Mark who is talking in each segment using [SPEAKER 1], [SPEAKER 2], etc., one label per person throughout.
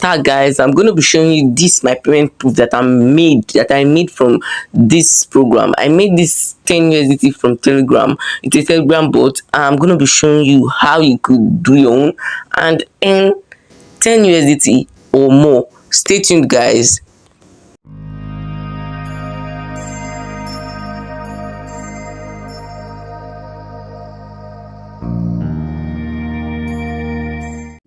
[SPEAKER 1] start, guys, I'm going to be showing you this my payment proof that I made from this program. I made this 10 USDT from Telegram. It's a Telegram bot. I'm going to be showing you how you could do your own and earn 10 USDT or more. Stay tuned, guys.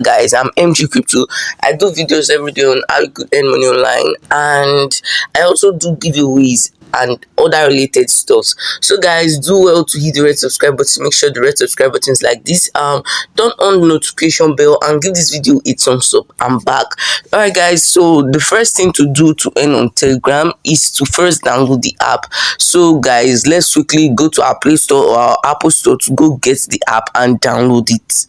[SPEAKER 1] Guys, I'm MG Crypto. I do videos every day on how you could earn money online, and I also do giveaways and other related stuffs. So guys, do well to hit the red subscribe button. Make sure the red subscribe button is like this. Turn on the notification bell and give this video a thumbs up. I'm back. All right, guys, so the first thing to do to earn on Telegram is to first download the app. So guys, let's quickly go to our Play Store or our Apple Store to go get the app and download it.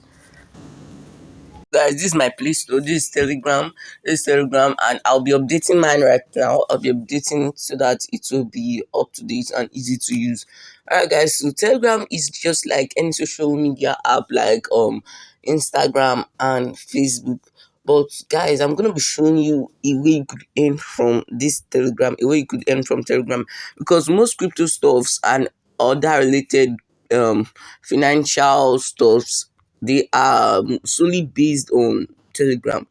[SPEAKER 1] Guys, this is my Play Store. This is Telegram, and I'll be updating mine right now. I'll be updating it so that it will be up to date and easy to use. All right, guys, so Telegram is just like any social media app like Instagram and Facebook. But guys, I'm gonna be showing you a way you could earn from this Telegram, a way you could earn from Telegram, because most crypto stuffs and other related financial stuffs, they are solely based on Telegram.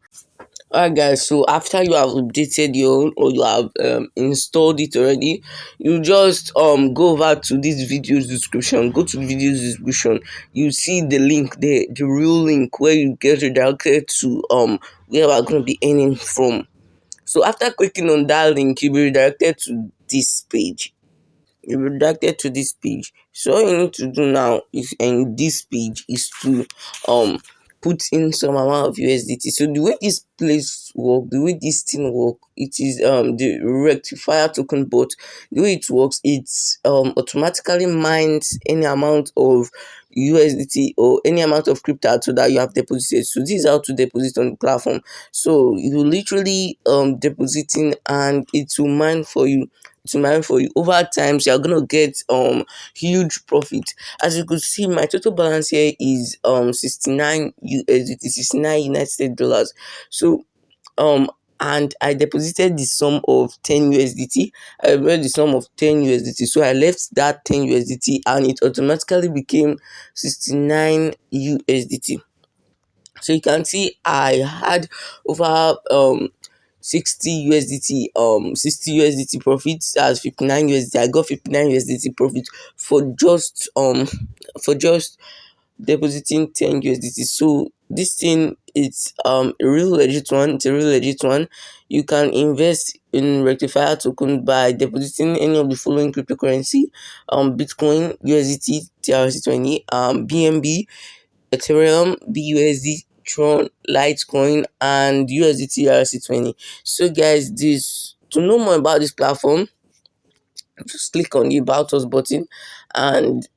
[SPEAKER 1] Alright, guys, so after you have updated your own or you have installed it already, you just go over to this video's description. Go to the video's description. You see the link there, the real link where you get redirected to where we're going to be earning from. So after clicking on that link, you'll be redirected to this page. So all you need to do now is in this page is to put in some amount of USDT. So the way this place work, the way this thing work, it is the rectifier token bot. The way it works, it's automatically mines any amount of USDT or any amount of crypto so that you have deposited. So this is how to deposit on the platform. So you literally depositing and it will mine for you. Over time. So you're gonna get huge profit. As you could see, my total balance here is 69 USDT, 69 United States dollars. So and I deposited the sum of 10 USDT. I read the sum of 10 USDT. So I left that 10 USDT and it automatically became 69 USDT. So you can see I had over 60 USDT profit. That's 59 USDT. I got 59 USDT profit for just depositing 10 USDT. So this thing, it's a real legit one. It's a real legit one. You can invest in rectifier token by depositing any of the following cryptocurrency: Bitcoin, USDT, TRC20, BNB, Ethereum, BUSD, TRON, Litecoin, and USDT RC20. So guys, this to know more about this platform, just click on the About Us button, and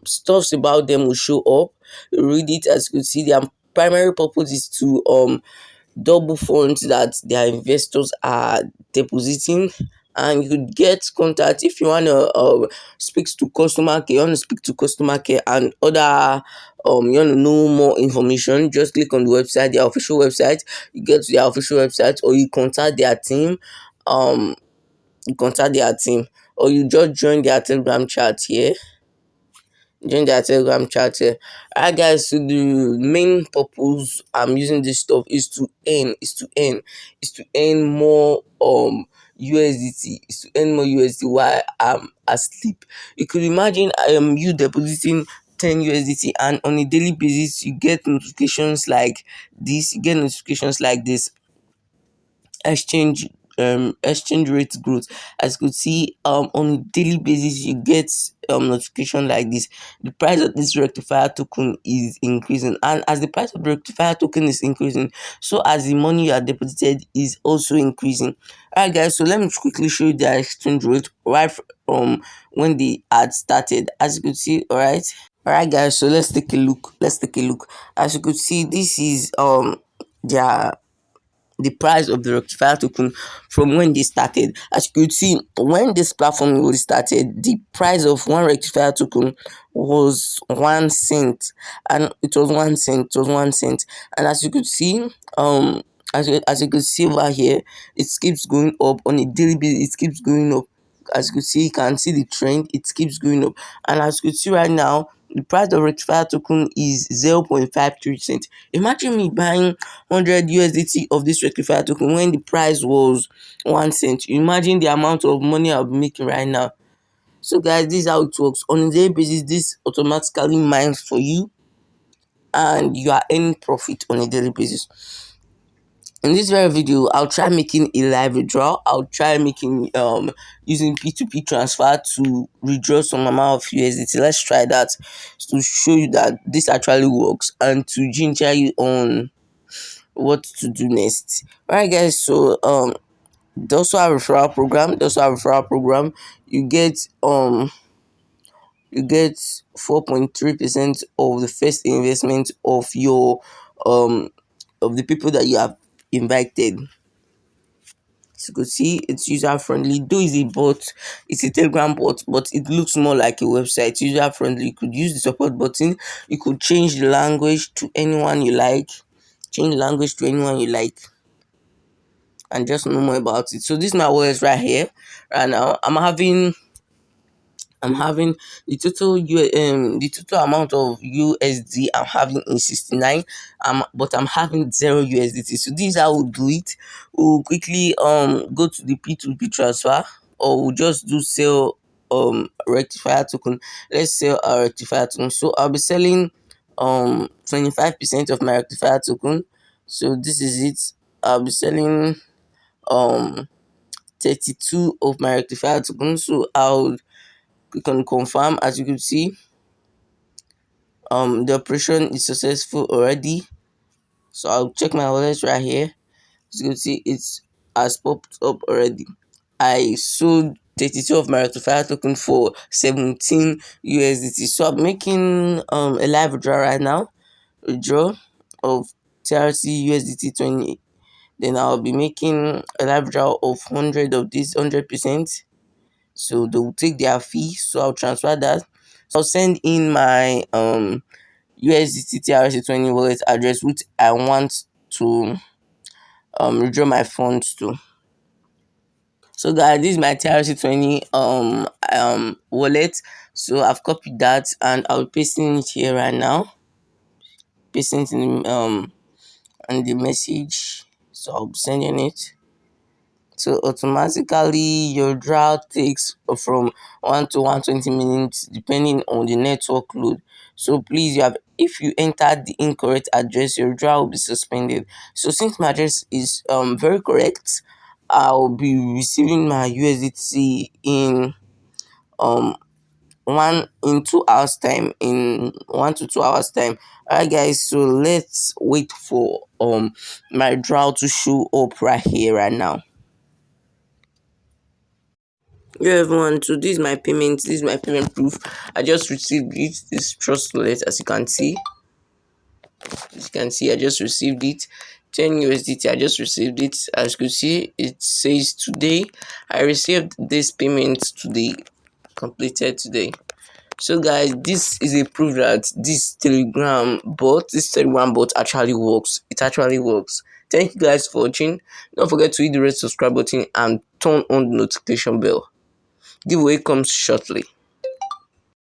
[SPEAKER 1] stuffs about them will show up. Read it. As you can see, their primary purpose is to double funds that their investors are depositing. And you could get contact if you want to speak to customer care. You want to speak to customer care and other you want to know more information. Just click on the website, their official website. You get to their official website, or you contact their team. Um, you contact their team, or you just join their Telegram chat here. Alright, guys, so the main purpose I'm using this stuff is to earn more USDT, is to earn more USDT while I'm asleep. You could imagine you depositing 10 USDT, and on a daily basis you get notifications like this. Exchange exchange rate growth. As you could see, on a daily basis you get notification like this. The price of this rectifier token is increasing, and as the price of the rectifier token is increasing, so as the money you are deposited is also increasing. Alright, guys, so let me quickly show you their exchange rate right from when they had started. As you could see, alright, guys, so let's take a look. As you could see, this is their the price of the rectifier token from when they started. As you could see, when this platform was started, the price of one rectifier token was 1 cent, and it was 1 cent. And as you could see, as you can see over here, it keeps going up on a daily basis. It keeps going up. As you can see, you can see the trend. It keeps going up, and as you can see right now, the price of rectifier token is 0.53 cents. Imagine me buying 100 USDT of this rectifier token when the price was 1 cent. You imagine the amount of money I'll be making right now. So guys, this is how it works. On a daily basis, this automatically mines for you, and you are earning profit on a daily basis. In this very video, I'll try making a live withdrawal. I'll try making using P2P transfer to withdraw some amount of USDT. Let's try that to show you that this actually works and to ginger you on what to do next. Alright guys, so they also have a referral program. You get 4.3% of the first investment um of the people that you have invited. So you could see it's user friendly. Though it's a bot, it's a Telegram bot, but it looks more like a website. It's user friendly. You could use the support button. You could change the language to anyone you like. And just know more about it. So this is my wallet right here. Right now, I'm having the total amount of USD I'm having in 69, but I'm having 0 USDT. So this is how we'll do it. We'll quickly go to the P2P transfer, or we'll just do sell rectifier token. Let's sell our rectifier token. So I'll be selling 25% of my rectifier token. So this is it. I'll be selling um 32 of my rectifier token. So I'll click on confirm. As you can see, the operation is successful already. So I'll check my wallet right here. As you can see, it's has popped up already. I sold 32 of my rectifier token for 17 USDT. So I'm making a live withdrawal right now. Withdraw of TRC USDT 20. Then I'll be making a live withdrawal of 100 of this 100%. So they will take their fee. So I'll transfer that. So I'll send in my USDT TRC20 wallet address, which I want to withdraw my funds to. So guys, this is my TRC20 wallet. So I've copied that and I'll paste it here right now. Pasting it in the message. So I'll be sending it. So automatically your draw takes from 1 to 120 minutes depending on the network load. So please, if you entered the incorrect address, your draw will be suspended. So since my address is very correct, I'll be receiving my USDT in um 2 hours time, in 1 to 2 hours time. Alright guys, so let's wait for my draw to show up right here right now. Yeah everyone, so this is my payment proof. I just received it, this trust wallet. As you can see, I just received it. 10 USDT, I just received it. As you can see, it says today. I received this payment today, completed today. So guys, this is a proof that this telegram bot actually works. It actually works. Thank you guys for watching. Don't forget to hit the red subscribe button and turn on the notification bell. Giveaway comes shortly.